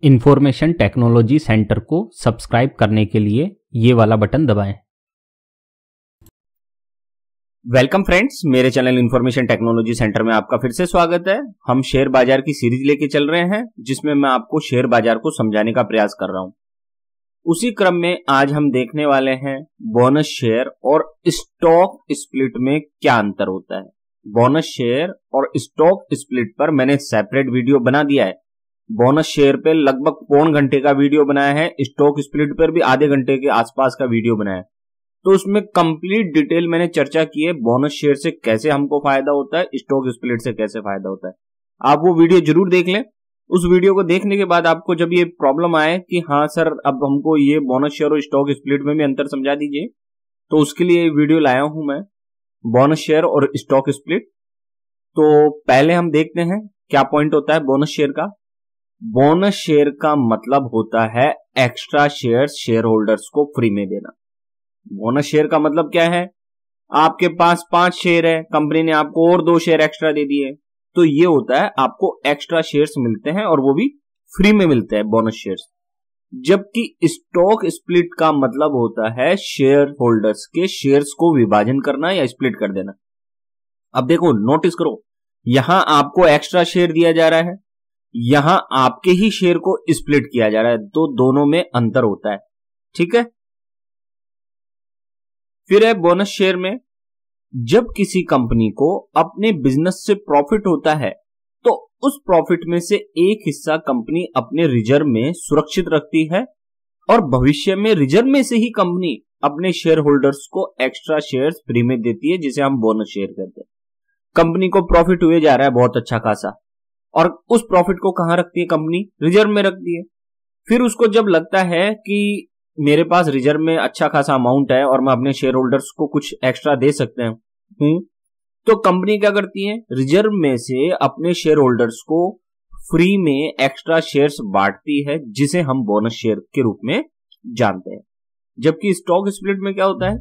Information technology centre को subscribe करने के लिए ये वाला बटन दबाएं। वेलकम फ्रेंड्स, मेरे चैनल इंफॉर्मेशन टेक्नोलॉजी सेंटर में आपका फिर से स्वागत है। हम शेयर बाजार की सीरीज लेके चल रहे हैं जिसमें मैं आपको शेयर बाजार को समझाने का प्रयास कर रहा हूं। उसी क्रम में आज हम देखने वाले हैं बोनस शेयर और स्टॉक स्प्लिट में क्या अंतर होता है। बोनस शेयर और स्टॉक स्प्लिट पर मैंने सेपरेट वीडियो बना दिया है। बोनस शेयर पे लगभग पौन घंटे का वीडियो बनाया है, स्टॉक स्प्लिट पर भी आधे घंटे के आसपास का वीडियो बनाया है। तो उसमें कंप्लीट डिटेल मैंने चर्चा की है, बोनस शेयर से कैसे हमको फायदा होता है, स्टॉक स्प्लिट से कैसे फायदा होता है। आप वो वीडियो जरूर देख लें। उस वीडियो को देखने के बाद आपको जब ये प्रॉब्लम आए कि हाँ सर अब हमको ये बोनस शेयर और स्टॉक स्प्लिट में भी अंतर समझा दीजिए, तो उसके लिए वीडियो लाया हूं मैं, बोनस शेयर और स्टॉक स्प्लिट। तो पहले हम देखते हैं क्या पॉइंट होता है बोनस शेयर का। बोनस शेयर का मतलब होता है एक्स्ट्रा शेयर्स शेयर होल्डर्स को फ्री में देना। बोनस शेयर का मतलब क्या है? आपके पास 5 शेयर है, कंपनी ने आपको और 2 शेयर एक्स्ट्रा दे दिए, तो ये होता है आपको एक्स्ट्रा शेयर्स मिलते हैं और वो भी फ्री में मिलते हैं बोनस शेयर्स। जबकि स्टॉक स्प्लिट का मतलब होता है शेयर होल्डर्स के शेयर्स को विभाजन करना या स्प्लिट कर देना। अब देखो, नोटिस करो, यहां आपको एक्स्ट्रा शेयर दिया जा रहा है, यहां आपके ही शेयर को स्प्लिट किया जा रहा है, तो दोनों में अंतर होता है। ठीक है। फिर है बोनस शेयर में, जब किसी कंपनी को अपने बिजनेस से प्रॉफिट होता है तो उस प्रॉफिट में से एक हिस्सा कंपनी अपने रिजर्व में सुरक्षित रखती है और भविष्य में रिजर्व में से ही कंपनी अपने शेयर होल्डर्स को एक्स्ट्रा शेयर्स फ्री में देती है, जिसे हम बोनस शेयर कहते हैं। कंपनी को प्रॉफिट हुए जा रहा है बहुत अच्छा खासा, और उस प्रॉफिट को कहां रखती है कंपनी? रिजर्व में रखती है। फिर उसको जब लगता है कि मेरे पास रिजर्व में अच्छा खासा अमाउंट है और मैं अपने शेयर होल्डर्स को कुछ एक्स्ट्रा दे सकते हूं, तो कंपनी क्या करती है? रिजर्व में से अपने शेयर होल्डर्स को फ्री में एक्स्ट्रा शेयर्स बांटती है, जिसे हम बोनस शेयर के रूप में जानते हैं। जबकि स्टॉक स्प्लिट में क्या होता है?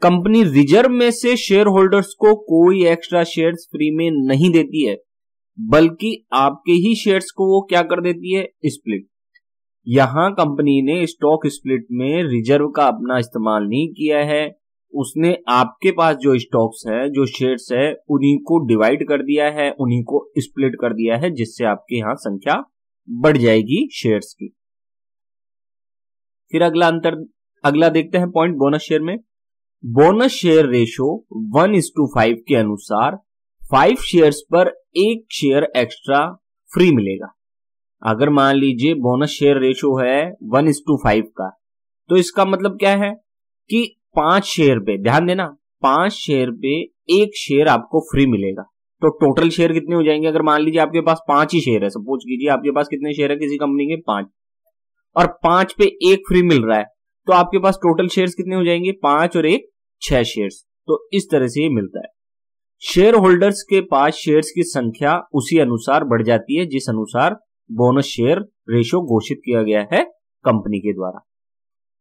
कंपनी रिजर्व में से शेयर होल्डर्स को कोई एक्स्ट्रा शेयर्स फ्री में नहीं देती है, बल्कि आपके ही शेयर्स को वो क्या कर देती है? स्प्लिट। यहां कंपनी ने स्टॉक स्प्लिट में रिजर्व का अपना इस्तेमाल नहीं किया है, उसने आपके पास जो स्टॉक्स है, जो शेयर्स है, उन्हीं को डिवाइड कर दिया है, उन्हीं को स्प्लिट कर दिया है, जिससे आपके यहां संख्या बढ़ जाएगी शेयर्स की। फिर अगला देखते हैं पॉइंट बोनस शेयर में। बोनस शेयर रेशो 1:5 के अनुसार 5 शेयर्स पर 1 शेयर एक्स्ट्रा फ्री मिलेगा। अगर मान लीजिए बोनस शेयर रेशो है 1:5 का, तो इसका मतलब क्या है कि 5 शेयर पे, ध्यान देना, 5 शेयर पे 1 शेयर आपको फ्री मिलेगा। तो टोटल शेयर कितने हो जाएंगे? अगर मान लीजिए आपके पास 5 ही शेयर है, सपोज कीजिए आपके पास कितने शेयर है किसी कंपनी के? 5, और 5 पे 1 फ्री मिल रहा है, तो आपके पास टोटल शेयर्स कितने हो जाएंगे? 5 और 1 6 शेयर्स। तो इस तरह से ये मिलता है। शेयर होल्डर्स के पास शेयर्स की संख्या उसी अनुसार बढ़ जाती है जिस अनुसार बोनस शेयर रेशो घोषित किया गया है कंपनी के द्वारा।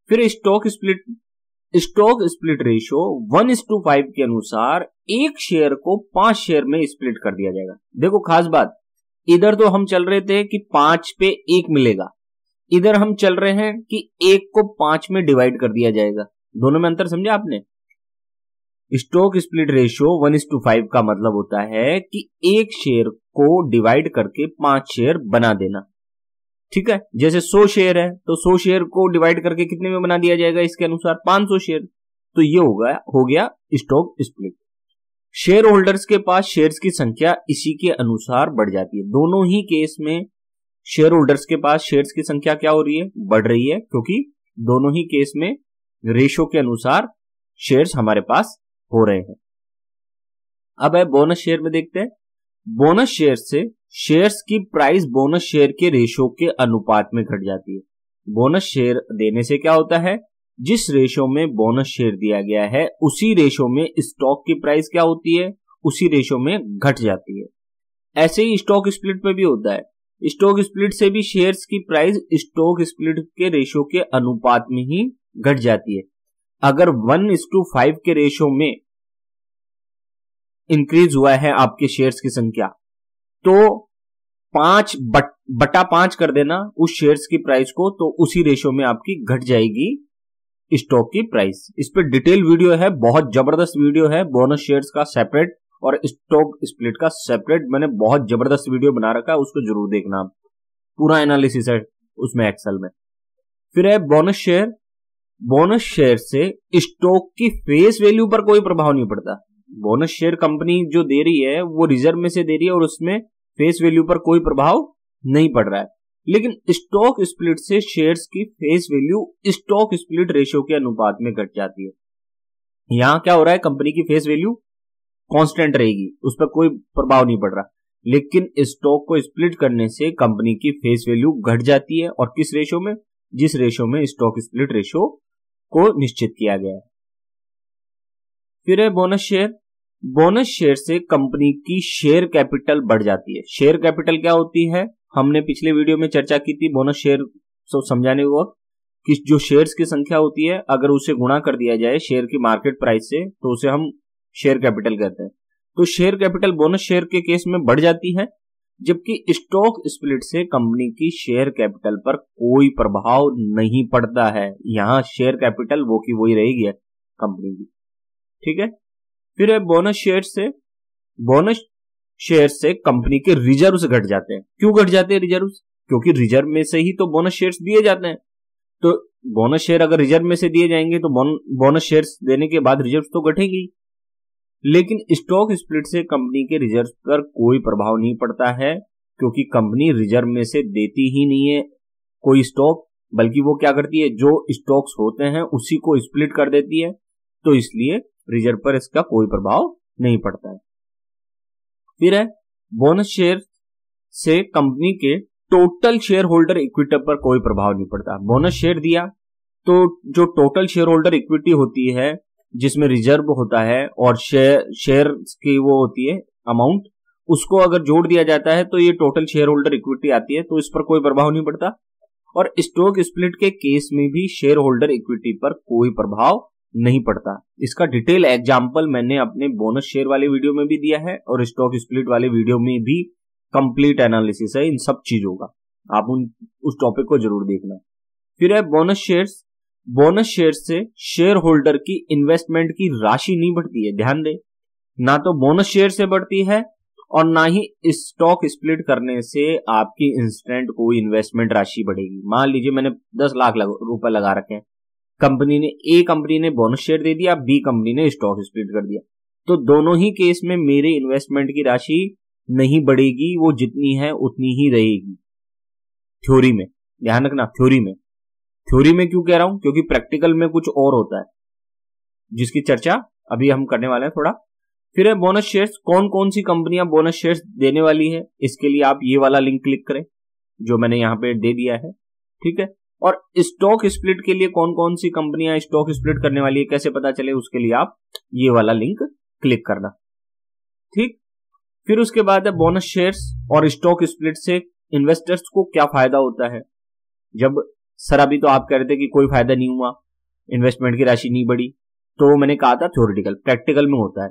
फिर स्टॉक स्प्लिट रेशो 1:5 के अनुसार 1 शेयर को 5 शेयर में स्प्लिट कर दिया जाएगा। देखो खास बात, इधर तो हम चल रहे थे कि 5 पे 1 मिलेगा, इधर हम चल रहे हैं कि 1 को 5 में डिवाइड कर दिया जाएगा। दोनों में अंतर समझे आपने? स्टॉक स्प्लिट रेशियो 1:5 का मतलब होता है कि 1 शेयर को डिवाइड करके 5 शेयर बना देना। ठीक है। जैसे 100 शेयर है तो 100 शेयर को डिवाइड करके कितने में बना दिया जाएगा? इसके अनुसार 500 शेयर। तो ये हो गया स्टॉक स्प्लिट। शेयर होल्डर्स के पास शेयर्स की संख्या इसी के अनुसार बढ़ जाती है। दोनों ही केस में शेयर होल्डर्स के पास शेयर्स की संख्या क्या हो रही है? बढ़ रही है, क्योंकि दोनों ही केस में रेशो के अनुसार शेयर्स हमारे पास हो रहे हैं। अब है बोनस शेयर में देखते हैं। बोनस शेयर से शेयर्स की प्राइस बोनस शेयर के रेशो के अनुपात में घट जाती है। बोनस शेयर देने से क्या होता है? जिस रेशो में बोनस शेयर दिया गया है उसी रेशो में स्टॉक की प्राइस क्या होती है? उसी रेशो में घट जाती है। ऐसे ही स्टॉक स्प्लिट में भी होता है। स्टॉक स्प्लिट से भी शेयर्स की प्राइस स्टॉक स्प्लिट के रेशो के अनुपात में ही घट जाती है। अगर 1:5 के रेशो में इंक्रीज हुआ है आपके शेयर्स की संख्या, तो 5/5 कर देना उस शेयर्स की प्राइस को, तो उसी रेशो में आपकी घट जाएगी स्टॉक की प्राइस। इस पर डिटेल वीडियो है, बहुत जबरदस्त वीडियो है, बोनस शेयर्स का सेपरेट और स्टॉक स्प्लिट का सेपरेट मैंने बहुत जबरदस्त वीडियो बना रखा है, उसको जरूर देखना आप, पूरा एनालिसिस है उसमें एक्सेल में। फिर है बोनस शेयर। बोनस शेयर से स्टॉक की फेस वैल्यू पर कोई प्रभाव नहीं पड़ता। बोनस शेयर कंपनी जो दे रही है वो रिजर्व में से दे रही है और उसमें फेस वैल्यू पर कोई प्रभाव नहीं पड़ रहा है। लेकिन स्टॉक स्प्लिट से शेयर्स की face value stock split ratio के अनुपात में घट जाती है। यहां क्या हो रहा है, कंपनी की फेस वैल्यू कांस्टेंट रहेगी, उस पर कोई प्रभाव नहीं पड़ रहा, लेकिन स्टॉक को स्प्लिट करने से कंपनी की फेस वैल्यू घट जाती है। और किस रेशियो में, जिस रेशियो में स्टॉक स्प्लिट रेशियो को निश्चित किया गया है। फिर है बोनस शेयर। बोनस शेयर से कंपनी की शेयर कैपिटल बढ़ जाती है। शेयर कैपिटल क्या होती है, हमने पिछले वीडियो में चर्चा की थी बोनस शेयर समझाने के वक्त, कि जो शेयर्स की संख्या होती है अगर उसे गुणा कर दिया जाए शेयर की मार्केट प्राइस से तो उसे हम शेयर कैपिटल कहते हैं। तो शेयर कैपिटल बोनस शेयर के केस में बढ़ जाती है, जबकि स्टॉक स्प्लिट से कंपनी की शेयर कैपिटल पर कोई प्रभाव नहीं पड़ता है। यहां शेयर कैपिटल वो की वही रहेगी कंपनी की, ठीक है। फिर है बोनस शेयर से। बोनस शेयर से कंपनी के रिजर्व्स घट जाते हैं। क्यों घट जाते हैं रिजर्व्स? क्योंकि रिजर्व में से ही तो बोनस शेयर्स दिए जाते हैं। तो बोनस शेयर अगर रिजर्व में से दिए जाएंगे तो बोनस शेयर्स देने के बाद रिजर्व तो घटेगी। लेकिन स्टॉक स्प्लिट से कंपनी के रिजर्व पर कोई प्रभाव नहीं पड़ता है, क्योंकि कंपनी रिजर्व में से देती ही नहीं है कोई स्टॉक, बल्कि वो क्या करती है, जो स्टॉक्स होते हैं उसी को स्प्लिट कर देती है। तो इसलिए रिजर्व पर इसका कोई प्रभाव नहीं पड़ता है। फिर है बोनस शेयर से कंपनी के टोटल शेयर होल्डर इक्विटी पर कोई प्रभाव नहीं पड़ता। बोनस शेयर दिया तो जो टोटल शेयर होल्डर इक्विटी होती है, जिसमें रिजर्व होता है और शेयर की वो होती है अमाउंट, उसको अगर जोड़ दिया जाता है तो ये टोटल शेयर होल्डर इक्विटी आती है, तो इस पर कोई प्रभाव नहीं पड़ता। और स्टॉक स्प्लिट के केस में भी शेयर होल्डर इक्विटी पर कोई प्रभाव नहीं पड़ता। इसका डिटेल एग्जांपल मैंने अपने बोनस शेयर वाले वीडियो में भी दिया है और स्टॉक स्प्लिट वाले वीडियो में भी कंप्लीट एनालिसिस है इन सब चीजों का, आप उस टॉपिक को जरूर देखना। फिर है बोनस शेयर्स। बोनस शेयर से शेयर होल्डर की इन्वेस्टमेंट की राशि नहीं बढ़ती है। ध्यान दे, ना तो बोनस शेयर से बढ़ती है और ना ही स्टॉक स्प्लिट करने से आपकी इंस्टेंट कोई इन्वेस्टमेंट राशि बढ़ेगी। मान लीजिए मैंने 10 लाख रुपए लगा रखे हैं, ए कंपनी ने बोनस शेयर दे दिया, बी कंपनी ने स्टॉक स्प्लिट कर दिया, तो दोनों ही केस में मेरे इन्वेस्टमेंट की राशि नहीं बढ़ेगी, वो जितनी है उतनी ही रहेगी। थ्योरी में ध्यान रखना, थ्योरी में क्यों कह रहा हूं, क्योंकि प्रैक्टिकल में कुछ और होता है जिसकी चर्चा अभी हम करने वाले हैं थोड़ा। फिर है बोनस शेयर्स। कौन कौन सी कंपनियां बोनस शेयर्स देने वाली है, इसके लिए आप ये वाला लिंक क्लिक करें जो मैंने यहां पे दे दिया है, ठीक है। और स्टॉक स्प्लिट के लिए कौन कौन सी कंपनियां स्टॉक स्प्लिट करने वाली है, कैसे पता चले, उसके लिए आप ये वाला लिंक क्लिक करना, ठीक। फिर उसके बाद है बोनस शेयर्स और स्टॉक स्प्लिट से इन्वेस्टर्स को क्या फायदा होता है। जब सर अभी तो आप कह रहे थे कि कोई फायदा नहीं हुआ, इन्वेस्टमेंट की राशि नहीं बढ़ी, तो मैंने कहा था थ्योरेटिकल, प्रैक्टिकल में होता है।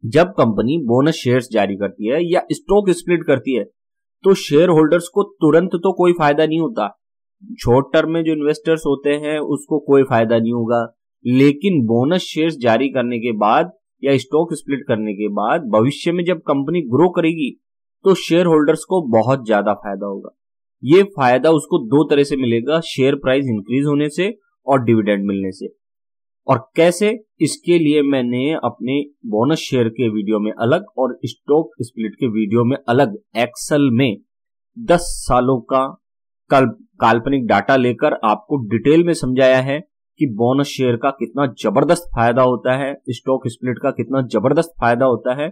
जब कंपनी बोनस शेयर्स जारी करती है या स्टॉक स्प्लिट करती है तो शेयर होल्डर्स को तुरंत तो कोई फायदा नहीं होता। शॉर्ट टर्म में जो इन्वेस्टर्स होते हैं उसको कोई फायदा नहीं होगा, लेकिन बोनस शेयर्स जारी करने के बाद या स्टॉक स्प्लिट करने के बाद भविष्य में जब कंपनी ग्रो करेगी तो शेयर होल्डर्स को बहुत ज्यादा फायदा होगा। ये फायदा उसको दो तरह से मिलेगा, शेयर प्राइस इंक्रीज होने से और डिविडेंड मिलने से। और कैसे, इसके लिए मैंने अपने बोनस शेयर के वीडियो में अलग और स्टॉक स्प्लिट के वीडियो में अलग एक्सेल में 10 सालों का काल्पनिक डाटा लेकर आपको डिटेल में समझाया है कि बोनस शेयर का कितना जबरदस्त फायदा होता है, स्टॉक स्प्लिट का कितना जबरदस्त फायदा होता है,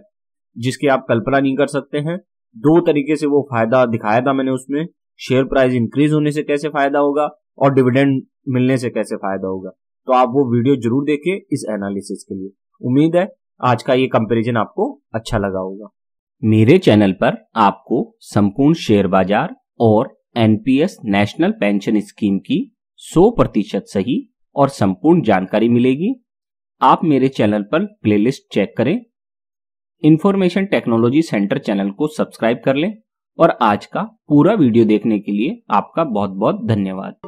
जिसकी आप कल्पना नहीं कर सकते हैं। 2 तरीके से वो फायदा दिखाया था मैंने उसमें, शेयर प्राइस इंक्रीज होने से कैसे फायदा होगा और डिविडेंड मिलने से कैसे फायदा होगा। तो आप वो वीडियो जरूर देखें इस एनालिसिस के लिए। उम्मीद है आज का ये कंपैरिजन आपको अच्छा लगा होगा। मेरे चैनल पर आपको संपूर्ण शेयर बाजार और एनपीएस नेशनल पेंशन स्कीम की 100% सही और संपूर्ण जानकारी मिलेगी। आप मेरे चैनल पर प्लेलिस्ट चेक करें, इंफॉर्मेशन टेक्नोलॉजी सेंटर चैनल को सब्सक्राइब कर लें और आज का पूरा वीडियो देखने के लिए आपका बहुत बहुत धन्यवाद।